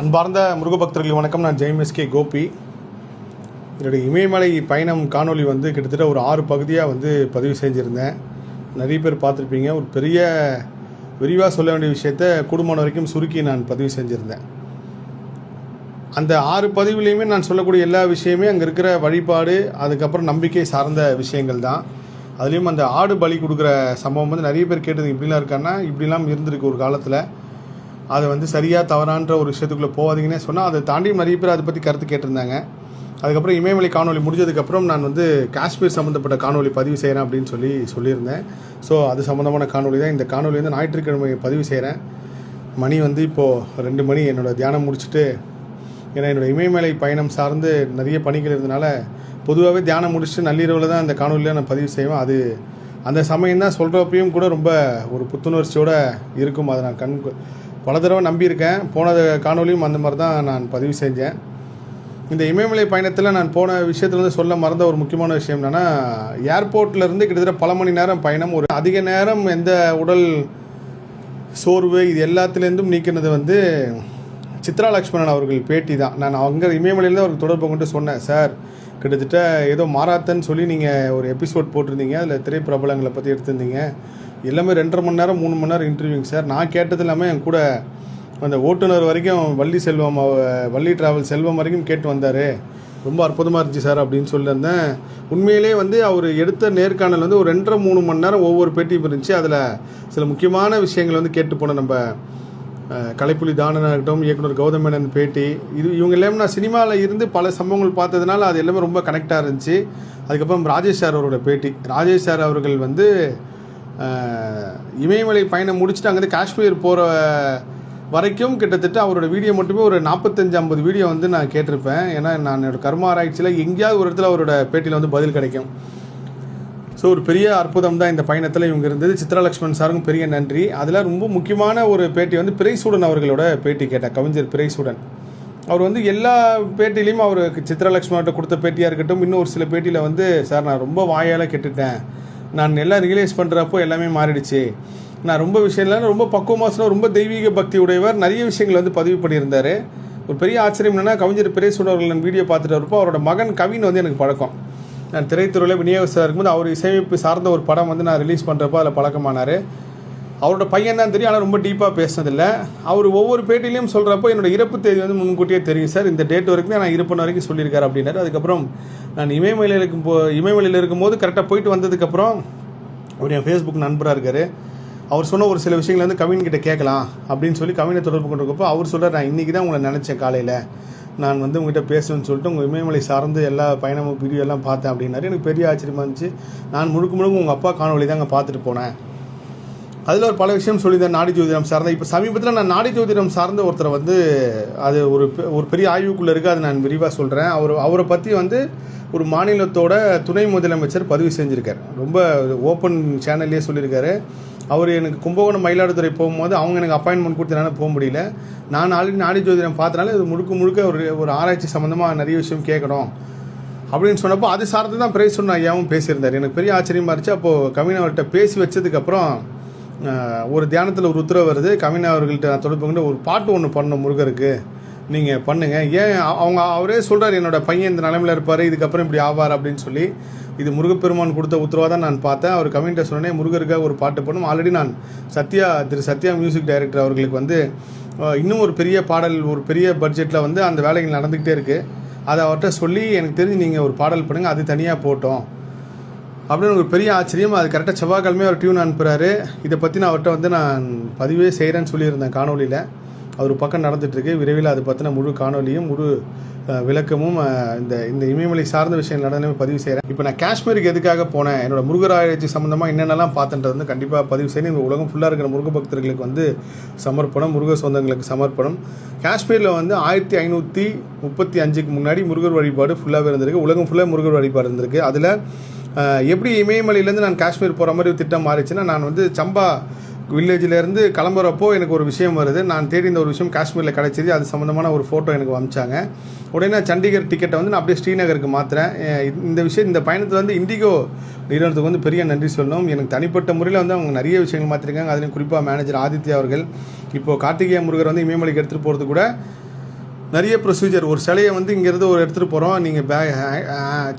அன்பார்ந்த முருகபக்தர்கள் வணக்கம். நான் ஜெய்எம்எஸ்கே கோபி. என்னுடைய இமயமலை பயணம் காணொலி கிட்டத்தட்ட ஒரு 6 பகுதியாக பதிவு செஞ்சுருந்தேன். நிறைய பேர் பார்த்துருப்பீங்க. ஒரு பெரிய விரிவாக சொல்ல வேண்டிய விஷயத்தை கூடுமான வரைக்கும் சுருக்கி நான் பதிவு செஞ்சுருந்தேன். அந்த 6 பதிவுலேயுமே நான் சொல்லக்கூடிய எல்லா விஷயமே அங்கே இருக்கிற வழிபாடு, அதுக்கப்புறம் நம்பிக்கை சார்ந்த விஷயங்கள் தான். அதுலேயும் அந்த ஆடு பலி கொடுக்குற சம்பவம் நிறைய பேர் கேட்டது, இப்படிலாம் இருக்கான்னா இப்படிலாம் இருந்திருக்கு ஒரு காலத்தில், அதை சரியாக தவறான்ற ஒரு விஷயத்துக்குள்ளே போகாதீங்கன்னே சொன்னால், அதை தாண்டியும் நிறைய பேர் அதை பற்றி கருத்து கேட்டிருந்தாங்க. அதுக்கப்புறம் இமயமலை காணொலி முடிஞ்சதுக்கப்புறம் நான் காஷ்மீர் சம்மந்தப்பட்ட காணொலி பதிவு செய்கிறேன் அப்படின்னு சொல்லியிருந்தேன். ஸோ அது சம்மந்தமான காணொலி தான் இந்த காணொலி. ஞாயிற்றுக்கிழமை பதிவு செய்கிறேன். மணி இப்போது 2 மணி. என்னோடய தியானம் முடிச்சுட்டு, ஏன்னா என்னோடய இமயமலை பயணம் சார்ந்து நிறைய பணிகள் இருந்தனால பொதுவாகவே தியானம் முடிச்சுட்டு நள்ளிரவில் தான் அந்த காணொலியில் நான் பதிவு செய்வேன். அது அந்த சமயம் தான் சொல்கிறப்பையும் கூட ரொம்ப ஒரு புத்துணர்ச்சியோடு இருக்கும். அதை நான் பல தடவை நம்பியிருக்கேன். போன காணொலியும் அந்த மாதிரி தான் நான் பதிவு செஞ்சேன். இந்த இமயமலை பயணத்தில் நான் போன விஷயத்தில் சொல்ல மறந்த ஒரு முக்கியமான விஷயம் என்னென்னா, ஏர்போர்ட்லேருந்து கிட்டத்தட்ட பல மணி நேரம் பயணம், ஒரு அதிக நேரம் எந்த உடல் சோர்வு இது எல்லாத்துலேருந்தும் நீக்கினது சித்ரா லக்ஷ்மணன் அவர்கள் பேட்டி தான். நான் அங்கே இமயமலையிலேருந்து அவருக்கு தொடர்பு கொண்டு சொன்னேன், சார் கிட்டத்தட்ட ஏதோ மாராத்தன் சொல்லி நீங்கள் ஒரு எபிசோட் போட்டிருந்தீங்க, அதில் திரைப்பிரபலங்களை பற்றி எடுத்திருந்தீங்க, எல்லாமே 2.5 மணி நேரம் 3 மணி நேரம் இன்டர்வியூங்க சார். நான் கேட்டது எல்லாமே என் கூட அந்த ஓட்டுநர் வரைக்கும் வள்ளி டிராவல் செல்வம் வரைக்கும் கேட்டு வந்தார். ரொம்ப அற்புதமாக இருந்துச்சு சார் அப்படின்னு சொல்லியிருந்தேன். உண்மையிலே அவர் எடுத்த நேர்காணல் ஒரு 2.5-3 மணி நேரம் ஒவ்வொரு பேட்டியும் இருந்துச்சு. அதில் சில முக்கியமான விஷயங்கள் கேட்டு போன நம்ம கலைப்புலி தானனாக இருக்கட்டும், இயக்குனர் கௌதம் மேனன் பேட்டி, இவங்க எல்லாமே நான் சினிமாவில் இருந்து பல சம்பவங்கள் பார்த்ததுனால அது எல்லாமே ரொம்ப கனெக்டாக இருந்துச்சு. அதுக்கப்புறம் ராஜேஷ் சார் அவரோட பேட்டி. ராஜேஷ் சார் அவர்கள் இமயமலை பயணம் முடிச்சுட்டு அங்கேருந்து காஷ்மீர் போகிற வரைக்கும் கிட்டத்தட்ட அவரோட வீடியோ மட்டுமே ஒரு 45-50 வீடியோ நான் கேட்டிருப்பேன். ஏன்னா நான் என்னோடய கர்ம ஆராய்ச்சியில் எங்கேயாவது ஒரு இடத்துல அவரோட பேட்டியில் பதில் கிடைக்கும். ஸோ ஒரு பெரிய அற்புதம் தான் இந்த பயணத்தில் இவங்க இருந்தது. சித்ரா லக்ஷ்மண் சாருக்கும் பெரிய நன்றி. அதில் ரொம்ப முக்கியமான ஒரு பேட்டி பிறைசூடன் அவர்களோட பேட்டி கேட்டேன். கவிஞர் பிறைசூடன் அவர் எல்லா பேட்டிலையும் அவருக்கு சித்ரா லக்ஷ்மண்கிட்ட கொடுத்த பேட்டியாக இருக்கட்டும், இன்னும் ஒரு சில பேட்டியில் சார் நான் ரொம்ப வாயால் கெட்டுட்டேன், நான் எல்லாம் ரியலைஸ் பண்ணுறப்போ எல்லாமே மாறிடுச்சு, நான் ரொம்ப விஷயம்லாம் ரொம்ப பக்குவமாக ரொம்ப தெய்வீக பக்தி உடையவர், நிறைய விஷயங்கள் பதிவு பண்ணியிருந்தார். ஒரு பெரிய ஆச்சரியம் என்னென்னா, கவிஞர் பிறைசூடன் அவர்கள் நான் வீடியோ பார்த்துட்டு வரப்போ அவரோட மகன் கவின் எனக்கு பழக்கம். நான் திரைத்துறையில் விநியோகஸ்தராக இருக்கும்போது அவர் இசையமைப்பு சார்ந்த ஒரு படம் நான் ரிலீஸ் பண்ணுறப்போ அதில் பழக்கமானார். அவரோட பையன் தான் தெரியும், ஆனால் ரொம்ப டீப்பாக பேசினதில்லை. அவர் ஒவ்வொரு பேட்டிலையும் சொல்கிறப்போ என்னோடய இறப்பு தேதி முன்கூட்டியே தெரியும் சார், இந்த டேட் வரைக்கும் நான் இருப்பன வரைக்கும் சொல்லியிருக்காரு அப்படின்னாரு. அதுக்கப்புறம் நான் இமயமலையில் இருக்கும்போது கரெக்டாக போயிட்டு வந்ததுக்கப்புறம் அவர் என் ஃபேஸ்புக் நண்பராக இருக்கார். அவர் சொன்ன ஒரு சில விஷயங்கள் கவின்கிட்ட கேட்கலாம் அப்படின்னு சொல்லி கவினை தொடர்பு கொண்டிருக்கப்போ அவர் சொல்கிறார், நான் இன்றைக்கி தான் உங்களை நினச்சேன், காலையில் நான் உங்கள்கிட்ட பேசணும்னு சொல்லிட்டு உங்கள் இமயமலை சார்ந்து எல்லா பயணமும் வீடியோ எல்லாம் பார்த்தேன் அப்படின்னாரு. எனக்கு பெரிய ஆச்சரியமாக இருந்துச்சு. நான் முழுக்க உங்கள் அப்பா காணொலி தான் அங்கே பார்த்துட்டு போனேன். அதில் ஒரு பல விஷயம் சொல்லியிருந்தேன் நாடி ஜோதிடம் சார்ந்த. இப்போ சமீபத்தில் நான் நாடி ஜோதிடம் சார்ந்த ஒருத்தரை அது ஒரு பெரிய ஆய்வுக்குள்ளே இருக்குது, அதை நான் விரிவாக சொல்கிறேன். அவரை பற்றி ஒரு மாநிலத்தோட துணை முதலமைச்சர் பதிவு செஞ்சுருக்கார். ரொம்ப ஓப்பன் சேனல்லே சொல்லியிருக்காரு. அவர் எனக்கு கும்பகோணம் மயிலாடுதுறை போகும்போது அவங்க எனக்கு அப்பாயின்மெண்ட் கொடுத்தனால போக முடியல. நான் ஆல்ரெடி நாடி ஜோதிடம் பார்த்தனால இது முழுக்க ஒரு ஆராய்ச்சி சம்மந்தமாக நிறைய விஷயம் கேட்கணும் அப்படின்னு சொன்னப்போ அது சார்ந்து தான் பிறைசூடன் ஐயாவும் பேசியிருந்தார். எனக்கு பெரிய ஆச்சரியமாக இருந்துச்சு. அப்போது கவின் அவர்கிட்ட பேசி வச்சதுக்கப்புறம் ஒரு தியானத்தில் ஒரு உத்தரவு வருது. கவின் அவர்கள்ட்ட நான் தொடர்பு கொண்டு ஒரு பாட்டு ஒன்று பண்ணணும் முருகருக்கு, நீங்கள் பண்ணுங்கள். ஏன் அவரே சொல்கிறார், என்னோடய பையன் இந்த நிலைமையில் இருப்பார், இதுக்கப்புறம் இப்படி ஆவார் அப்படின்னு சொல்லி. இது முருகப்பெருமான் கொடுத்த உத்தரவாக தான் நான் பார்த்தேன். அவர் கவின்கிட்ட சொன்னேன், முருகருக்காக ஒரு பாட்டு பண்ணும். ஆல்ரெடி நான் திரு சத்யா மியூசிக் டைரக்டர் அவர்களுக்கு இன்னும் ஒரு பெரிய பாடல், ஒரு பெரிய பட்ஜெட்டில் அந்த வேலைகள் நடந்துக்கிட்டே இருக்குது. அதை அவர்கிட்ட சொல்லி எனக்கு தெரிஞ்சு நீங்கள் ஒரு பாடல் பண்ணுங்கள், அது தனியாக போட்டோம் அப்படின்னு ஒரு பெரிய ஆச்சரியம். அது கரெக்டாக செவ்வாய்க்கிழமை அவர் டியூன் அனுப்புகிறாரு. இதை பற்றி நான் அவர்கிட்ட நான் பதிவே செய்கிறேன்னு சொல்லியிருந்தேன் காணொலியில். அது ஒரு பக்கம் நடந்துகிட்ருக்கு. விரைவில் அதை பற்றின முழு காணொலியும் முழு விளக்கமும் இந்த இமயமலை சார்ந்த விஷயம் நடந்தே பதிவு செய்கிறேன். இப்போ நான் காஷ்மீருக்கு எதுக்காக போனேன், என்னோட முருகர் ஆராய்ச்சி சம்மந்தமாக என்னென்னலாம் பார்த்துன்றது கண்டிப்பாக பதிவு செய்யணும். இந்த உலகம் ஃபுல்லாக இருக்கிற முருக பக்தர்களுக்கு சமர்ப்பணம், முருக சொந்தங்களுக்கு சமர்ப்பணம். காஷ்மீரில் 1535க்கு முன்னாடி முருகர் வழிபாடு ஃபுல்லாகவே இருந்திருக்கு. உலகம் ஃபுல்லாக முருகர் வழிபாடு இருந்திருக்கு. அதில் எப்படி இமயமலையிலேருந்து நான் காஷ்மீர் போகிற மாதிரி திட்டம் மாறிச்சுன்னா, நான் சம்பா வில்லேஜிலேருந்து கிளம்புறப்போ எனக்கு ஒரு விஷயம் வருது. நான் தேடி இந்த ஒரு விஷயம் காஷ்மீரில் கிடச்சிது. அது சம்மந்தமான ஒரு ஃபோட்டோ எனக்கு அனுப்பிச்சாங்க. உடனே சண்டிகர் டிக்கெட்டை நான் அப்படியே ஸ்ரீநகருக்கு மாற்றுறேன். இந்த பயணத்தில் இண்டிகோ நிறுவனத்துக்கு பெரிய நன்றி சொல்லணும். எனக்கு தனிப்பட்ட முறையில் அவங்க நிறைய விஷயங்கள் மாற்றிருக்காங்க. அதுலேயும் குறிப்பாக மேனேஜர் ஆதித்யா அவர்கள். இப்போது கார்த்திகேய முருகர் இமயமலைக்கு எடுத்துகிட்டு போகிறது கூட நிறைய ப்ரொசீஜர். ஒரு சிலையை வந்து இங்கேருந்து ஒரு எடுத்துகிட்டு போகிறோம், நீங்கள்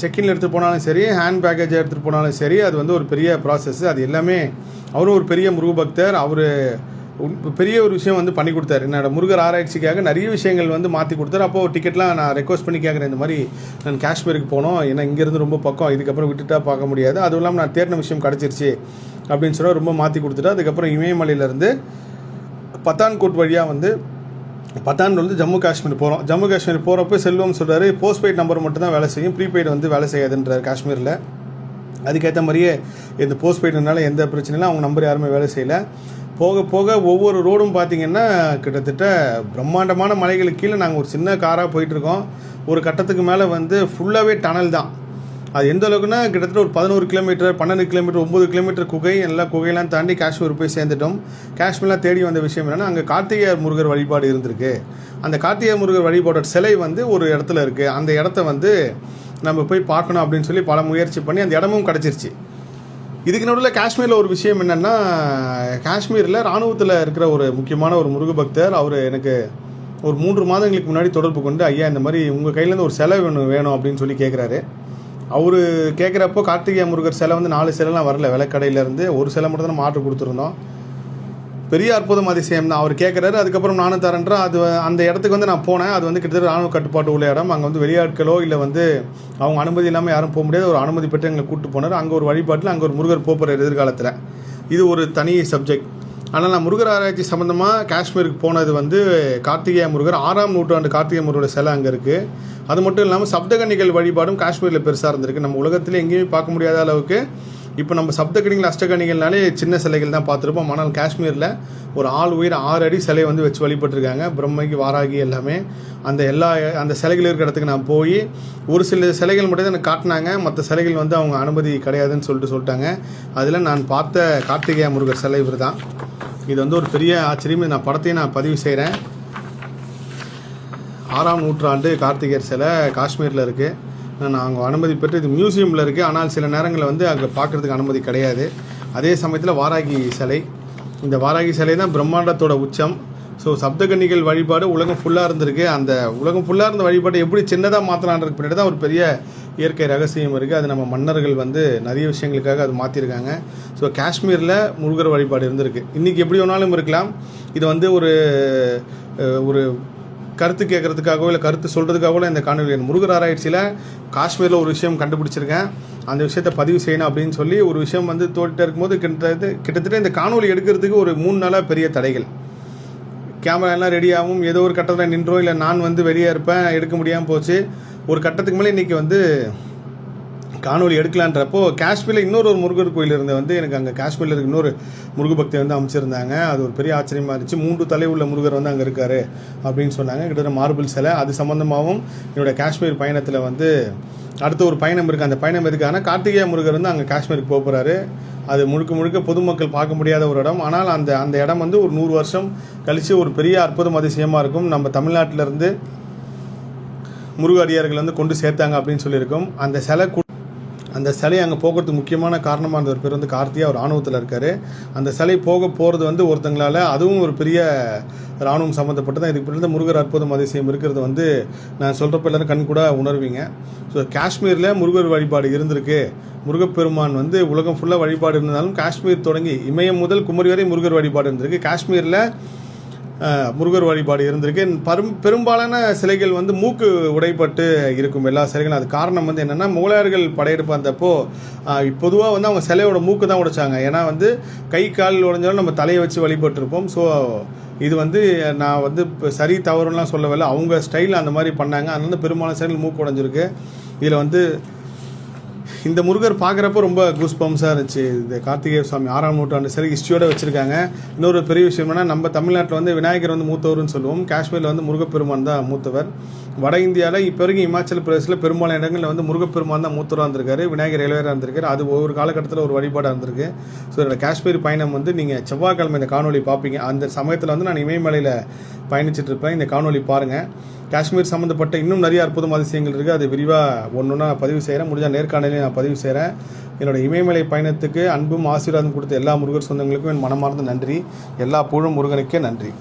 செக்இனில் எடுத்துகிட்டு போனாலும் சரி, ஹேண்ட் பேக்கேஜை எடுத்துகிட்டு போனாலும் சரி, அது வந்து ஒரு பெரிய ப்ராசஸ். அது எல்லாமே அவரும் ஒரு பெரிய முருக பக்தர். அவர் பெரிய ஒரு விஷயம் வந்து பண்ணி கொடுத்தாரு. என்னோடய முருகர் ஆராய்ச்சிக்காக நிறைய விஷயங்கள் வந்து மாற்றி கொடுத்தாரு. அப்போது டிக்கெட்லாம் நான் ரெக்வஸ்ட் பண்ணி கேட்குறேன், இந்த மாதிரி நான் காஷ்மீருக்கு போனோம், ஏன்னா இங்கேருந்து ரொம்ப பக்கம், இதுக்கப்புறம் விட்டுட்டா பார்க்க முடியாது, அதுவும் இல்லாமல் நான் தேடின விஷயம் கிடச்சிருச்சு அப்படின்னு சொன்னால் ரொம்ப மாற்றி கொடுத்துட்டு, அதுக்கப்புறம் இமயமலையிலேருந்து பத்தான்கோட் வழியாக வந்து பத்தான்கோட் வந்து ஜம்மு காஷ்மீர் போகிறோம். ஜம்மு காஷ்மீர் போகிறப்போ செல்வம் சொல்கிறாரு, போஸ்ட்பெய்ட் நம்பர் மட்டும் தான் வேலை செய்யும், ப்ரீபெய்டு வந்து வேலை செய்யாதுன்றார் காஷ்மீரில். அதுக்கேற்ற மாதிரியே இந்த போஸ்ட்பெய்டுனால எந்த பிரச்சனையும் அவங்க நம்பர் யாருமே வேலை செய்யலை. போக போக ஒவ்வொரு ரோடும் பார்த்திங்கன்னா கிட்டத்தட்ட பிரம்மாண்டமான மலைகளுக்கு கீழே நாங்கள் ஒரு சின்ன காராக போயிட்டுருக்கோம். ஒரு கட்டத்துக்கு மேலே வந்து ஃபுல்லாகவே டனல் தான். அது எந்த அளவுக்குன்னா கிட்டத்தட்ட ஒரு 11 கிலோமீட்டர் 12 கிலோமீட்டர் 9 கிலோமீட்டர் குகை, எல்லாம் குகையெல்லாம் தாண்டி காஷ்மீர் போய் சேர்ந்துட்டோம். காஷ்மீர்லாம் தேடி வந்த விஷயம் என்னென்னா, அங்கே கார்த்திகேயர் முருகர் வழிபாடு இருந்திருக்கு. அந்த கார்த்திகேயர் முருகர் வழிபாடோட சிலை வந்து ஒரு இடத்துல இருக்குது. அந்த இடத்த வந்து நம்ம போய் பார்க்கணும் அப்படின்னு சொல்லி பல முயற்சி பண்ணி அந்த இடமும் கிடச்சிருச்சு. இதுக்கு நடுவில் காஷ்மீரில் ஒரு விஷயம் என்னென்னா, காஷ்மீரில் இராணுவத்தில் இருக்கிற ஒரு முக்கியமான ஒரு முருக பக்தர், அவர் எனக்கு ஒரு 3 மாதங்களுக்கு முன்னாடி தொடர்பு கொண்டு, ஐயா இந்த மாதிரி உங்கள் கையிலேருந்து ஒரு சிலை வேணும் அப்படின்னு சொல்லி கேட்குறாரு. அவர் கேட்குறப்போ கார்த்திகேய முருகர் சிலை வந்து 4 சிலைலாம் வரல, விலைக்கடையிலேருந்து ஒரு சிலை மட்டும் தான் நம்ம ஆர்டர் கொடுத்துருந்தோம். பெரிய அற்புதம் அதிசயம் தான். அவர் கேட்குறாரு, அதுக்கப்புறம் நானும் தரேன்றேன். அது அந்த இடத்துக்கு வந்து நான் போனேன். அது வந்து கிட்டத்தட்ட ராணுவ கட்டுப்பாட்டு உள்ள இடம். அங்கே வந்து வெளியாட்களோ இல்லை வந்து அவங்க அனுமதி இல்லாமல் யாரும் போக முடியாது. ஒரு அனுமதி பெற்று எங்களை கூப்பிட்டு போனார். அங்கே ஒரு வழிபாட்டில் அங்கே ஒரு முருகர் போகிறார் எதிர்காலத்தில். இது ஒரு தனி சப்ஜெக்ட். ஆனால் நான் முருகர் ஆராய்ச்சி சம்மந்தமாக காஷ்மீருக்கு போனது வந்து கார்த்திகேய முருகர் 6ஆம் நூற்றாண்டு கார்த்திகேய முருகரோட சிலை அங்கே இருக்குது. அது மட்டும் இல்லாமல் சப்தகன்னிகள் வழிபாடும் காஷ்மீரில் பெருசாக இருந்திருக்கு. நம்ம உலகத்தில் எங்கேயுமே பார்க்க முடியாத அளவுக்கு. இப்போ நம்ம சப்தகன்னிகள் அஷ்டகன்னிகள்னாலே சின்ன சிலைகள் தான் பார்த்துருப்போம். ஆனால் காஷ்மீரில் ஒரு ஆள் உயிர் 6 அடி சிலையை வந்து வச்சு வழிபட்டுருக்காங்க. பிரம்மைக்கு வாராகி எல்லாமே. அந்த சிலைகள் இருக்கிற இடத்துக்கு நான் போய் ஒரு சில சிலைகள் மட்டும் தான் எனக்கு காட்டினாங்க. மற்ற சிலைகள் வந்து அவங்க அனுமதி கிடையாதுன்னு சொல்லிட்டாங்க. அதில் நான் பார்த்த கார்த்திகேய முருகர் சிலை இவர் தான். இது வந்து ஒரு பெரிய ஆச்சரியம். நான் படத்தையும் நான் பதிவு செய்கிறேன். 6ஆம் நூற்றாண்டு கார்த்திகேயர் சிலை காஷ்மீரில் இருக்குது. நான் அங்கே அனுமதி பெற்று இது மியூசியமில் இருக்குது. ஆனால் சில நேரங்களில் வந்து அங்கே பார்க்குறதுக்கு அனுமதி கிடையாது. அதே சமயத்தில் வாராகி சிலை, இந்த வாராகி சிலை தான் பிரம்மாண்டத்தோட உச்சம். ஸோ சப்தகன்னிகள் வழிபாடு உலகம் ஃபுல்லாக இருந்திருக்கு. அந்த உலகம் ஃபுல்லாக இருந்த வழிபாடு எப்படி சின்னதாக மாற்றலான்றதுக்கு பின்னாடி தான் ஒரு பெரிய இயற்கை ரகசியம் இருக்குது. அது நம்ம மன்னர்கள் வந்து நிறைய விஷயங்களுக்காக அது மாற்றிருக்காங்க. ஸோ காஷ்மீரில் முருகர் வழிபாடு இருந்திருக்கு. இன்றைக்கி எப்படி வேணாலும் இருக்கலாம். இது வந்து ஒரு கருத்து கேட்குறதுக்காகவோ இல்லை கருத்து சொல்கிறதுக்காகவோ இந்த காணொலி முருகர் ஆராய்ச்சியில் காஷ்மீரில் ஒரு விஷயம் கண்டுபிடிச்சிருக்கேன், அந்த விஷயத்தை பதிவு செய்யணும் அப்படின்னு சொல்லி ஒரு விஷயம் வந்து தோட்டிகிட்டே இருக்கும்போது கிட்டத்தட்ட இந்த காணொலி எடுக்கிறதுக்கு ஒரு 3 நாளாக பெரிய தடைகள். கேமரா எல்லாம் ரெடியாகவும் ஏதோ ஒரு கட்டத்தில் நின்றோம், இல்லை நான் வந்து வெளியே இருப்பேன், எடுக்க முடியாமல் போச்சு. ஒரு கட்டத்துக்கு மேலே இன்றைக்கி வந்து காணொலி எடுக்கலான்றப்போ காஷ்மீரில் இன்னொரு முருகர் கோயில் இருந்த வந்து எனக்கு அங்கே காஷ்மீரில் இருக்க இன்னொரு முருக பக்தி வந்து அமைச்சிருந்தாங்க. அது ஒரு பெரிய ஆச்சரியமாக இருந்துச்சு. 3 தலை உள்ள முருகர் வந்து அங்கே இருக்கார் அப்படின்னு சொன்னாங்க. கிட்டத்தட்ட மார்பிள் சிலை. அது சம்மந்தமாகவும் என்னோடய காஷ்மீர் பயணத்தில் வந்து அடுத்த ஒரு பயணம் இருக்குது. அந்த பயணம் எதுக்கான கார்த்திகேய முருகர் வந்து அங்கே காஷ்மீருக்கு போகிறாரு. அது முழுக்க பொதுமக்கள் பார்க்க முடியாத ஒரு இடம். ஆனால் அந்த இடம் வந்து ஒரு 100 வருஷம் கழித்து ஒரு பெரிய அற்புதம் அதிசயமாக இருக்கும். நம்ம தமிழ்நாட்டிலேருந்து முருக அடியார்கள் வந்து கொண்டு சேர்த்தாங்க அப்படின்னு சொல்லியிருக்கோம். அந்த சிலை அங்கே போகிறதுக்கு முக்கியமான காரணமாக இருந்த ஒரு பேர் வந்து கார்த்தியா, அவர் இராணுவத்தில் இருக்கார். அந்த சிலை போகிறது வந்து ஒருத்தங்களால், அதுவும் ஒரு பெரிய இராணுவம் சம்மந்தப்பட்டு தான். இதுக்கு பிறகு முருகர் அற்புதம் அதிசயம் இருக்கிறது வந்து நான் சொல்கிறப்ப எல்லோரும் கண் கூட உணர்வீங்க. ஸோ காஷ்மீரில் முருகர் வழிபாடு இருந்திருக்கு. முருகப்பெருமான் வந்து உலகம் ஃபுல்லாக வழிபாடு இருந்தாலும் காஷ்மீர் தொடங்கி இமயம் முதல் குமரி வரை முருகர் வழிபாடு இருந்திருக்கு. காஷ்மீரில் முருகர் வழிபாடு இருந்திருக்கு. பெரும்பாலான சிலைகள் வந்து மூக்கு உடைப்பட்டு இருக்கும், எல்லா சிலைகளும். அது காரணம் வந்து என்னென்னா, முகலாயர்கள் படையெடுப்பு வந்தப்போ பொதுவாக வந்து அவங்க சிலையோட மூக்கு தான் உடைச்சாங்க. ஏன்னா வந்து கை கால் உடைஞ்சாலும் நம்ம தலையை வச்சு வழிபட்டுருப்போம். ஸோ இது வந்து நான் வந்து சரி தவறுலாம் சொல்லவில்லை, அவங்க ஸ்டைல் அந்த மாதிரி பண்ணாங்க. அதனால பெரும்பாலான சிலைகள் மூக்கு உடைஞ்சிருக்கு. இதில் வந்து இந்த முருகர் பார்க்குறப்போ ரொம்ப கூஸ்பம்ஸாக இருந்துச்சு. இந்த கார்த்திகேய சுவாமி 6ஆம் நூற்றாண்டு சிலை ஹிஸ்ட்ரியோடு வச்சுருக்காங்க. இன்னொரு பெரிய விஷயம் என்னன்னா, நம்ம தமிழ்நாட்டில் வந்து விநாயகர் வந்து மூத்தவர்னு சொல்லுவோம். காஷ்மீரில் வந்து முருகப்பெருமான் தான் மூத்தவர். வட இந்தியாவில் இப்போ வரைக்கும் இமாச்சல பிரதேசில் பெரும்பாலான இடங்களில் வந்து முருகப்பெருமான் தான் மூத்தவராக இருந்திருக்காரு, விநாயகர் இளையராக இருந்திருக்காரு. அது ஒவ்வொரு காலகட்டத்தில் ஒரு வழிபாடாக இருந்திருக்கு. ஸோ என்னோட காஷ்மீர் பயணம் வந்து நீங்கள் செவ்வாய்க்கிழமை இந்த காணொலி பார்ப்பீங்க. அந்த சமயத்தில் வந்து நான் இமயமலையில் பயணிச்சுட்டு இருப்பேன். இந்த காணொலி பாருங்கள். காஷ்மீர் சம்மந்தப்பட்ட இன்னும் நிறைய அற்புதம் அதிசயங்கள் இருக்குது. அது விரிவாக ஒன்றுன்னா பதிவு செய்கிறேன். முடிஞ்சால் நேர்காணலையும் நான் பதிவு செய்கிறேன். என்னோடய இமயமலை பயணத்துக்கு அன்பும் ஆசீர்வாதம் கொடுத்த எல்லா முருகர் சொந்தங்களுக்கும் என் மனமார்ந்த நன்றி. எல்லா புகழும் முருகனுக்கே நன்றி.